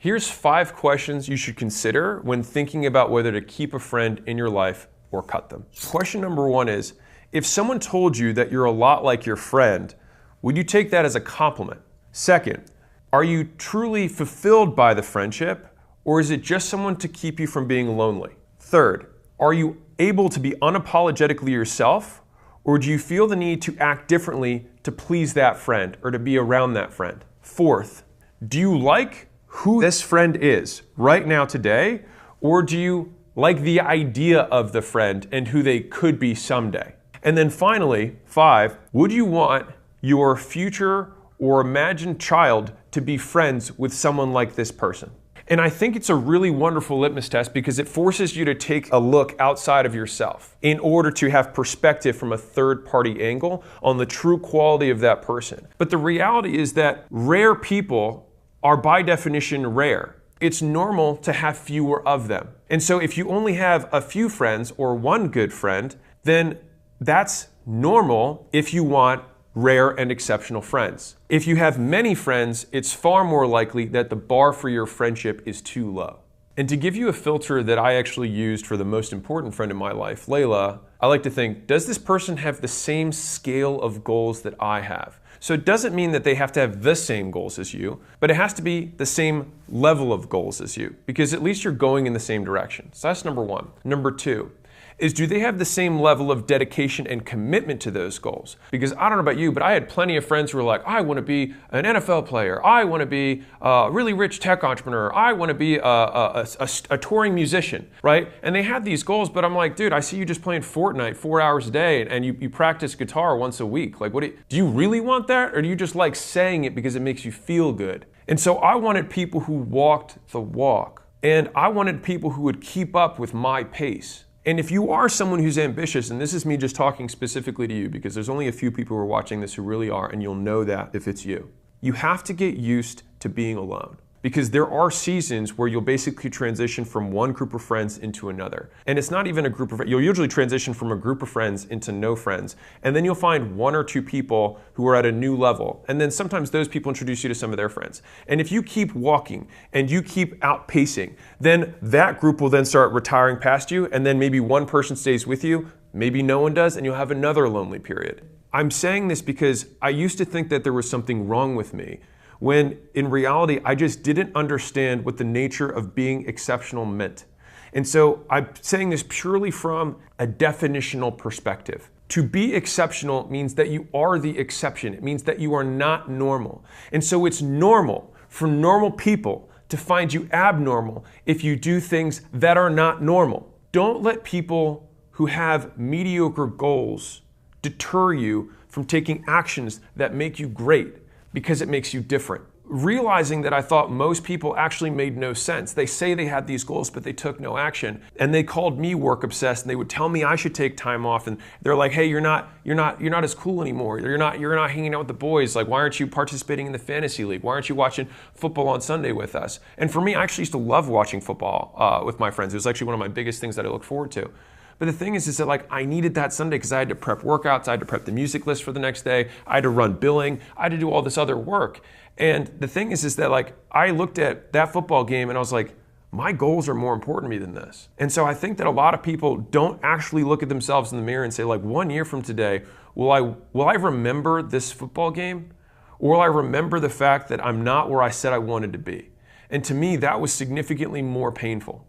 Here's 5 questions you should consider when thinking about whether to keep a friend in your life or cut them. Question number 1 is, if someone told you that you're a lot like your friend, would you take that as a compliment? Second, are you truly fulfilled by the friendship, or is it just someone to keep you from being lonely? Third, are you able to be unapologetically yourself, or do you feel the need to act differently to please that friend or to be around that friend? Fourth, do you like who this friend is right now today, or do you like the idea of the friend and who they could be someday? And then finally, 5, would you want your future or imagined child to be friends with someone like this person? And I think it's a really wonderful litmus test because it forces you to take a look outside of yourself in order to have perspective from a third-party angle on the true quality of that person. But the reality is that rare people are by definition rare. It's normal to have fewer of them. And so if you only have a few friends or one good friend, then that's normal if you want rare and exceptional friends. If you have many friends, it's far more likely that the bar for your friendship is too low. And to give you a filter that I actually used for the most important friend in my life, Layla, I like to think, does this person have the same scale of goals that I have? So it doesn't mean that they have to have the same goals as you, but it has to be the same level of goals as you, because at least you're going in the same direction. So that's number 1. Number 2 is, do they have the same level of dedication and commitment to those goals? Because I don't know about you, but I had plenty of friends who were like, I want to be an NFL player. I want to be a really rich tech entrepreneur. I want to be a touring musician, right? And they had these goals, but I'm like, dude, I see you just playing Fortnite 4 hours a day and you practice guitar once a week. Like, do you really want that? Or do you just like saying it because it makes you feel good? And so I wanted people who walked the walk, and I wanted people who would keep up with my pace. And if you are someone who's ambitious, and this is me just talking specifically to you because there's only a few people who are watching this who really are, and you'll know that if it's you, you have to get used to being alone. Because there are seasons where you'll basically transition from one group of friends into another. And it's not even a group of friends. You'll usually transition from a group of friends into no friends. And then you'll find 1 or 2 people who are at a new level. And then sometimes those people introduce you to some of their friends. And if you keep walking and you keep outpacing, then that group will then start retiring past you. And then maybe one person stays with you, maybe no one does, and you'll have another lonely period. I'm saying this because I used to think that there was something wrong with me, when in reality, I just didn't understand what the nature of being exceptional meant. And so I'm saying this purely from a definitional perspective. To be exceptional means that you are the exception. It means that you are not normal. And so it's normal for normal people to find you abnormal if you do things that are not normal. Don't let people who have mediocre goals deter you from taking actions that make you great, because it makes you different. Realizing that I thought most people actually made no sense. They say they had these goals, but they took no action. And they called me work obsessed, and they would tell me I should take time off. And they're like, hey, you're not as cool anymore. You're not hanging out with the boys. Like, why aren't you participating in the fantasy league? Why aren't you watching football on Sunday with us? And for me, I actually used to love watching football with my friends. It was actually one of my biggest things that I look forward to. But the thing is that like I needed that Sunday because I had to prep workouts, I had to prep the music list for the next day, I had to run billing, I had to do all this other work. And the thing is that like I looked at that football game and I was like, my goals are more important to me than this. And so I think that a lot of people don't actually look at themselves in the mirror and say like, 1 year from today, will I remember this football game? Or will I remember the fact that I'm not where I said I wanted to be? And to me, that was significantly more painful.